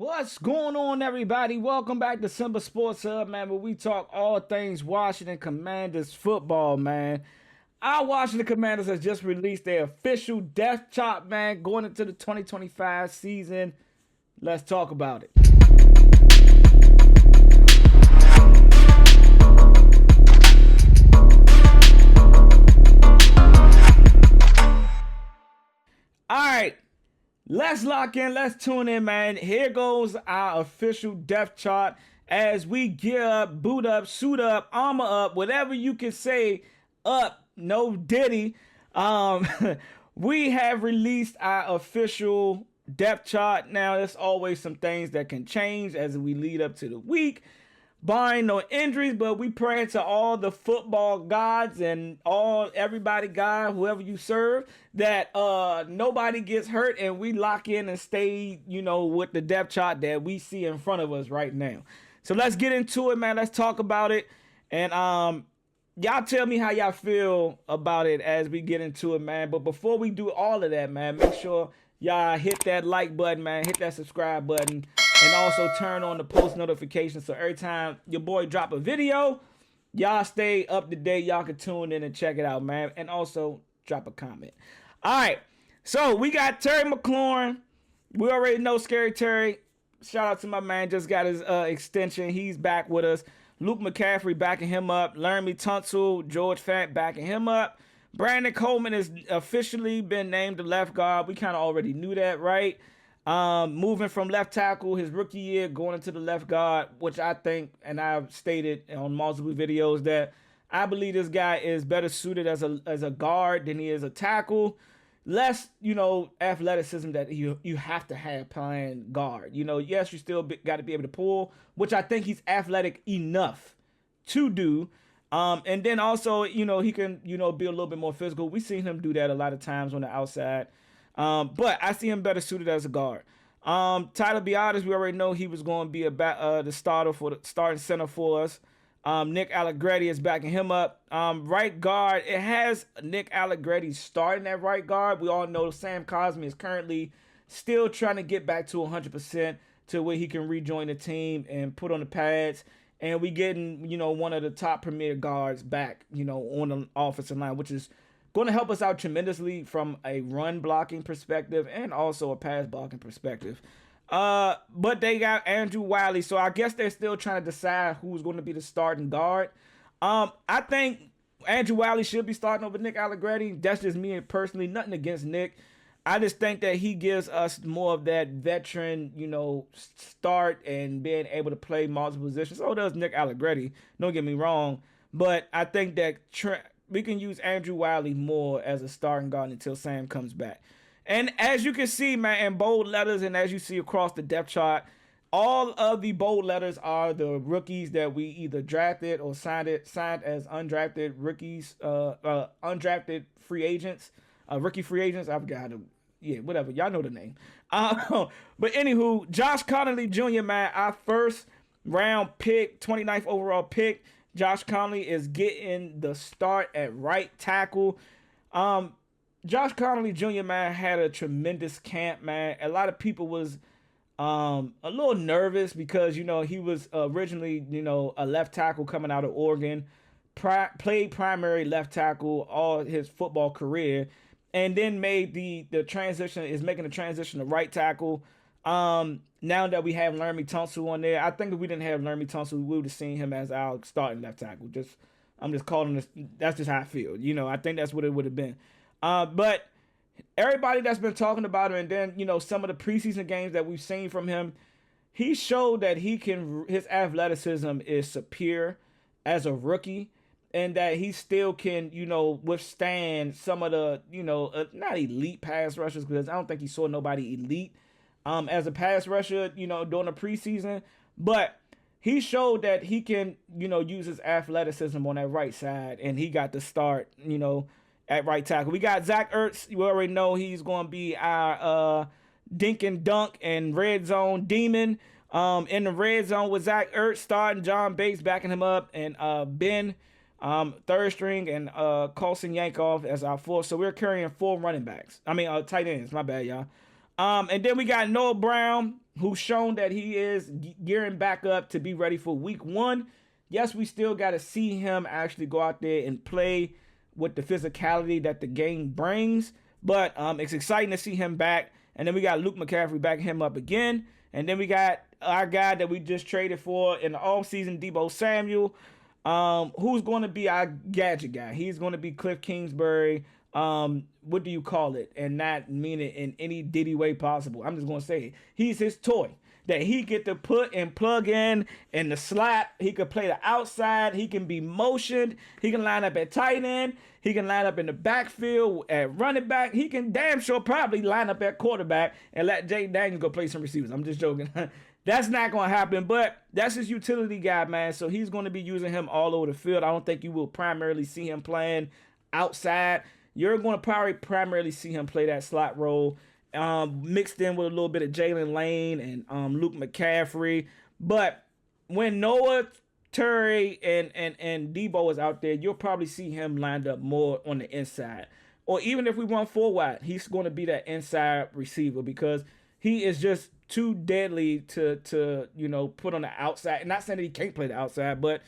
What's going on, everybody? Welcome back to Simba Sports Hub, man, where we talk all things Washington Commanders football, man. Our Washington Commanders has just released their official death chart, man, going into the 2025 season. Let's talk about it. All right, let's lock in. Let's tune in, man. Here goes our official depth chart as we gear up, boot up, suit up, armor up, whatever you can say up. No Diddy. Um, we have released our official depth chart. Now, there's always some things that can change as we lead up to the week, barring no injuries, but we pray to all the football gods and everybody, God, whoever you serve, that nobody gets hurt and we lock in and stay, with the depth chart that we see in front of us right now. So let's get into it, man. Let's talk about it. And y'all tell me how y'all feel about it as we get into it, man. But before we do all of that, man, make sure y'all hit that like button, man. Hit that subscribe button. And also turn on the post notifications so every time your boy drop a video, y'all stay up to date. Y'all can tune in and check it out, man. And also drop a comment. All right. So we got Terry McLaurin. We already know Scary Terry. Shout out to my man. Just got his extension. He's back with us. Luke McCaffrey backing him up. Laramie Tunsil, George Fant backing him up. Brandon Coleman has officially been named the left guard. We kind of already knew that, right? Moving from left tackle his rookie year, going into the left guard, which I think, and I've stated on multiple videos that I believe this guy is better suited as a guard than he is a tackle. Less, athleticism that you have to have playing guard. Yes, you still got to be able to pull, which I think he's athletic enough to do. And then also, he can, be a little bit more physical. We've seen him do that a lot of times on the outside. But I see him better suited as a guard. Tyler Biotis, we already know he was going to be the starter for the starting center for us. Nick Allegretti is backing him up. Right guard, it has Nick Allegretti starting at right guard. We all know Sam Cosmi is currently still trying to get back to 100% to where he can rejoin the team and put on the pads. And we getting, one of the top premier guards back, on the offensive line, which is going to help us out tremendously from a run blocking perspective and also a pass blocking perspective. But they got Andrew Wiley, so I guess they're still trying to decide who's going to be the starting guard. I think Andrew Wiley should be starting over Nick Allegretti. That's just me personally. Nothing against Nick. I just think that he gives us more of that veteran, start and being able to play multiple positions. So does Nick Allegretti. Don't get me wrong. But I think that we can use Andrew Wiley more as a starting guard until Sam comes back. And as you can see, man, in bold letters and as you see across the depth chart, all of the bold letters are the rookies that we either drafted or signed as undrafted rookies, undrafted free agents, rookie free agents. I forgot how to, whatever. Y'all know the name. But anywho, Josh Connolly Jr., man, our first round pick, 29th overall pick. Josh Connolly is getting the start at right tackle. Josh Connolly Jr., man, had a tremendous camp, man. A lot of people was a little nervous because, he was originally, a left tackle coming out of Oregon, played primary left tackle all his football career, and then made making the transition to right tackle. Now that we have Laramie Tunsil on there, I think if we didn't have Laramie Tunsil, we would have seen him as our starting left tackle. I'm just calling this. That's just how I feel. I think that's what it would have been. But everybody that's been talking about him, and then some of the preseason games that we've seen from him, he showed that his athleticism is superior as a rookie, and that he still can withstand some of the not elite pass rushers, because I don't think he saw nobody elite as a pass rusher during the preseason, but he showed that he can use his athleticism on that right side, and he got the start at right tackle. We got Zach Ertz. You already know he's going to be our dink and dunk and red zone demon. In the red zone with Zach Ertz starting, John Bates backing him up, and Ben third string, and Colson Yankoff as our fourth. So we're carrying four running backs. Tight ends. My bad, y'all. And then we got Noah Brown, who's shown that he is gearing back up to be ready for week 1. Yes, we still got to see him actually go out there and play with the physicality that the game brings. But it's exciting to see him back. And then we got Luke McCaffrey backing him up again. And then we got our guy that we just traded for in the offseason, Deebo Samuel, who's going to be our gadget guy. He's going to be Cliff Kingsbury. What do you call it? And not mean it in any Diddy way possible. I'm just going to say it. He's his toy that he get to put and plug in the slot. He could play the outside. He can be motioned. He can line up at tight end. He can line up in the backfield at running back. He can damn sure probably line up at quarterback and let Jay Daniels go play some receivers. I'm just joking. That's not going to happen, but that's his utility guy, man. So he's going to be using him all over the field. I don't think you will primarily see him playing outside. You're going to probably primarily see him play that slot role, mixed in with a little bit of Jalen Lane and Luke McCaffrey. But when Noah, Terry, and Deebo is out there, you'll probably see him lined up more on the inside. Or even if we run 4 wide, he's going to be that inside receiver because he is just too deadly to put on the outside. Not saying that he can't play the outside, but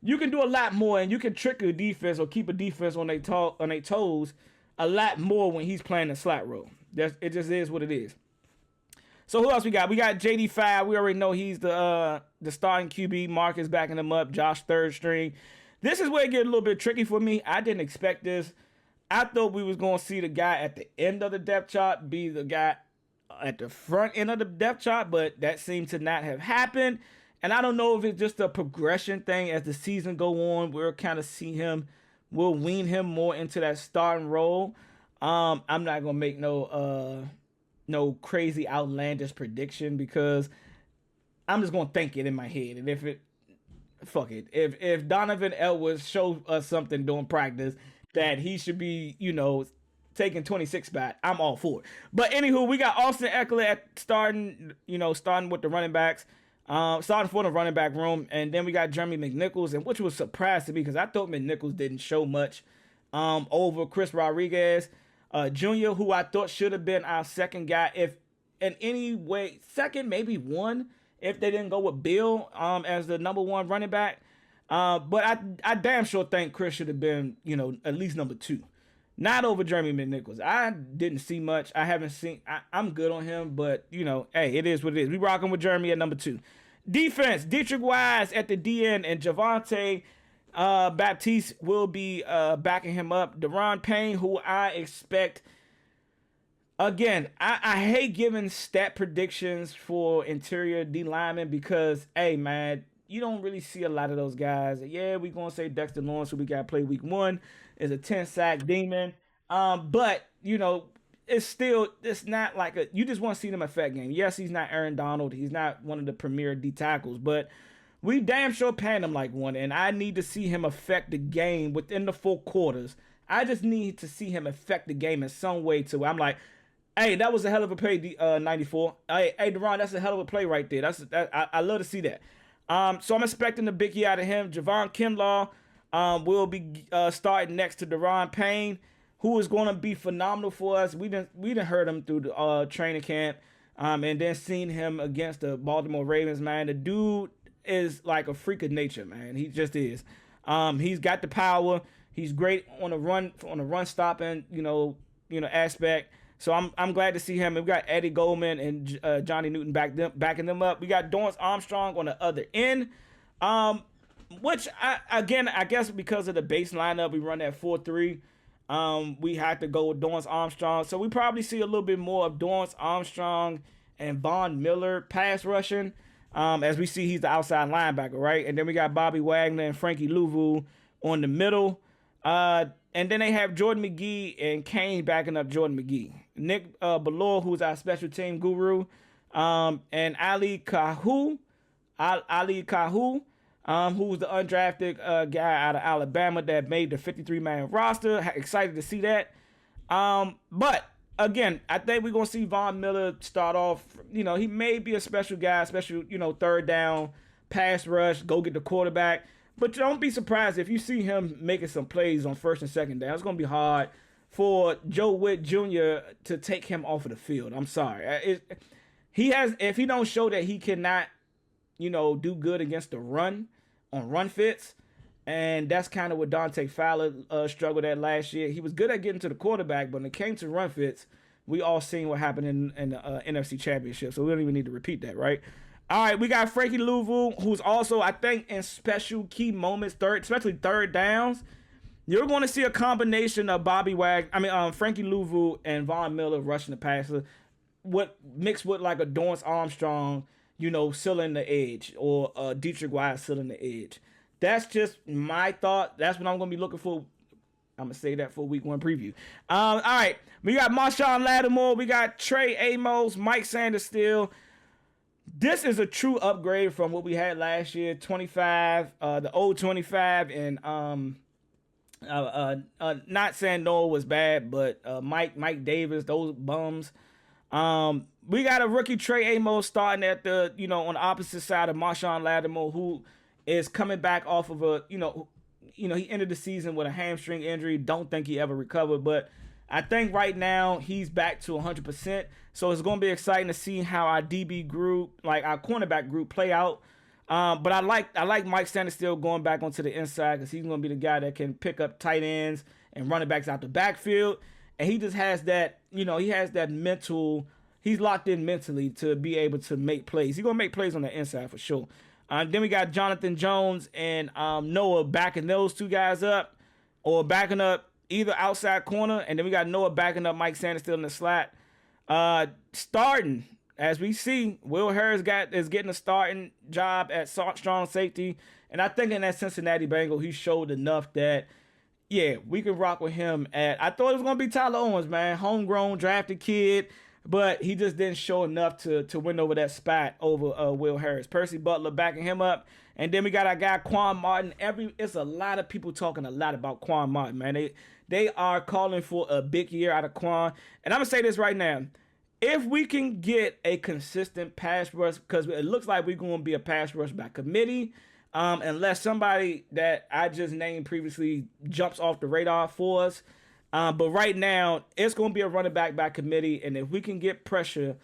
you can do a lot more, and you can trick a defense or keep a defense on their toes a lot more when he's playing the slot role. It just is what it is. So who else we got? We got JD5. We already know he's the starting QB. Marcus backing him up. Josh third string. This is where it gets a little bit tricky for me. I didn't expect this. I thought we was going to see the guy at the end of the depth chart be the guy at the front end of the depth chart, but that seemed to not have happened. And I don't know if it's just a progression thing as the season go on. We'll kind of see him. We'll wean him more into that starting role. I'm not gonna make no crazy outlandish prediction because I'm just gonna think it in my head. And if Donovan Edwards shows us something during practice that he should be, taking 26 spot, I'm all for it. But anywho, we got Austin Eckler at starting with the running backs. Starting for the running back room, and then we got Jeremy McNichols, and which was surprising me because I thought McNichols didn't show much over Chris Rodriguez Jr., who I thought should have been our second guy, if in any way, second, maybe one, if they didn't go with Bill as the number 1 running back. But I damn sure think Chris should have been, at least number 2. Not over Jeremy McNichols. I didn't see much. I'm good on him, but, hey, it is what it is. We rocking with Jeremy at number 2. Defense, Dietrich Wise at the DN, and Javante Baptiste will be backing him up. Deron Payne, who I expect, again, I hate giving stat predictions for interior D linemen because, hey, man, you don't really see a lot of those guys. Yeah, we're going to say Dexter Lawrence, who we got to play week 1, is a 10-sack demon. But, it's not like you just want to see them affect game. Yes, he's not Aaron Donald. He's not one of the premier D tackles, but we damn sure paying him like one, and I need to see him affect the game within the 4 quarters. I just need to see him affect the game in some way to where I'm like, hey, that was a hell of a play, 94. Hey, Deron, that's a hell of a play right there. I love to see that. So I'm expecting the biggie out of him. Javon Kinlaw will be starting next to Deron Payne, who is going to be phenomenal for us. We didn't heard him through the training camp, and then seen him against the Baltimore Ravens. Man, the dude is like a freak of nature, man. He just is. He's got the power. He's great on the run stopping, aspect. So I'm glad to see him. And we got Eddie Goldman and Johnny Newton backing them up. We got Dorrance Armstrong on the other end, which I guess because of the base lineup, we run that 4-3. We had to go with Dorrance Armstrong. So we probably see a little bit more of Dorrance Armstrong and Von Miller pass rushing. As we see, he's the outside linebacker, right? And then we got Bobby Wagner and Frankie Louvu on the middle. And then they have Jordan McGee and Kane backing up Jordan McGee. Nick Ballore, who's our special team guru, and Ali Kahu, who's the undrafted guy out of Alabama that made the 53-man roster. Excited to see that. But again, I think we're going to see Von Miller start off. He may be a special guy, third down, pass rush, go get the quarterback. But don't be surprised if you see him making some plays on first and second down. It's going to be hard for Joe Witt Jr. to take him off of the field. I'm sorry. If he don't show that he cannot, do good against the run on run fits, and that's kind of what Dante Fowler struggled at last year. He was good at getting to the quarterback, but when it came to run fits, we all seen what happened in the NFC Championship, so we don't even need to repeat that, right? All right, we got Frankie Louvu, who's also, I think, in special key moments, especially third downs. You're going to see a combination of Frankie Louvu and Von Miller rushing the passer, mixed with like a Dorrance Armstrong, sealing the edge, or Dietrich Wise sealing the edge. That's just my thought. That's what I'm going to be looking for. I'm going to say that for week 1 preview. All right, we got Marshawn Lattimore. We got Trey Amos, Mike Sanders still. This is a true upgrade from what we had last year, 25, the old 25, and not saying Noah was bad, but Mike Davis, those bums. We got a rookie Trey Amos starting at the, on the opposite side of Marshawn Lattimore, who is coming back off of he ended the season with a hamstring injury. Don't think he ever recovered, but I think right now he's back to 100%. So it's going to be exciting to see how our DB group, like our cornerback group, play out. But I like Mike Sanders still going back onto the inside, because he's going to be the guy that can pick up tight ends and running backs out the backfield. And he just has that, he has that mental, he's locked in mentally to be able to make plays. He's going to make plays on the inside for sure. Then we got Jonathan Jones and Noah backing those two guys up, or backing up either outside corner. And then we got Noah backing up Mike Sanders still in the slot. Starting, as we see, Will Harris is getting a starting job at strong safety. And I think in that Cincinnati Bengal, he showed enough that, yeah, we can rock with him. I thought it was going to be Tyler Owens, man. Homegrown, drafted kid. But he just didn't show enough to win over that spot over Will Harris. Percy Butler backing him up. And then we got our guy Quan Martin. It's a lot of people talking a lot about Quan Martin, man. They are calling for a big year out of Quan. And I'm going to say this right now. If we can get a consistent pass rush, because it looks like we're going to be a pass rush by committee, unless somebody that I just named previously jumps off the radar for us. But right now, it's going to be a running back by committee, and if we can get pressure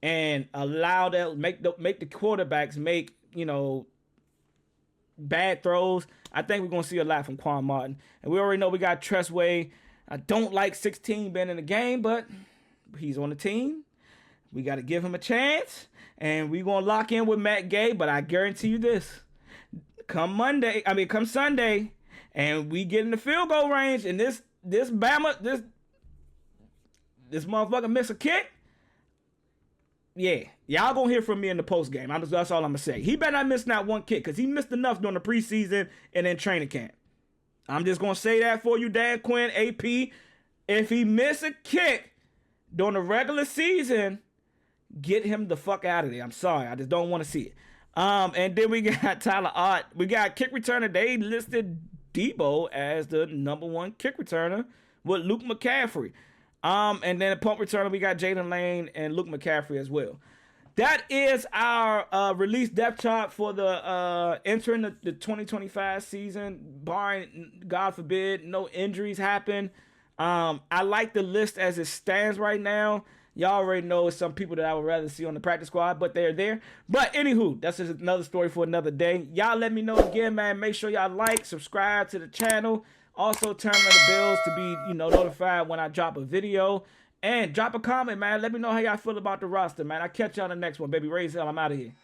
and allow that, make the quarterbacks make, bad throws, I think we're going to see a lot from Quan Martin. And we already know we got Tressway. I don't like 16 being in the game, but he's on the team. We got to give him a chance, and we're going to lock in with Matt Gay, but I guarantee you this. Come Sunday, and we get in the field goal range, and this motherfucker miss a kick. Yeah, y'all gonna hear from me in the post game. That's all I'm gonna say. He better not miss not one kick, because he missed enough during the preseason and then training camp. I'm just gonna say that for you, Dan Quinn, AP. If he miss a kick during the regular season, get him the fuck out of there. I'm sorry, I just don't want to see it. And then we got Tyler Ott. We got kick returner. They listed Debo as the number 1 kick returner with Luke McCaffrey. And then a punt returner, we got Jalen Lane and Luke McCaffrey as well. That is our release depth chart for the entering the 2025 season, barring, God forbid, no injuries happen. I like the list as it stands right now. Y'all already know some people that I would rather see on the practice squad, but they're there. But anywho, that's just another story for another day. Y'all let me know again, man. Make sure y'all like, subscribe to the channel. Also, turn on the bells to be, notified when I drop a video. And drop a comment, man. Let me know how y'all feel about the roster, man. I'll catch y'all on the next one. Baby, raise hell. I'm out of here.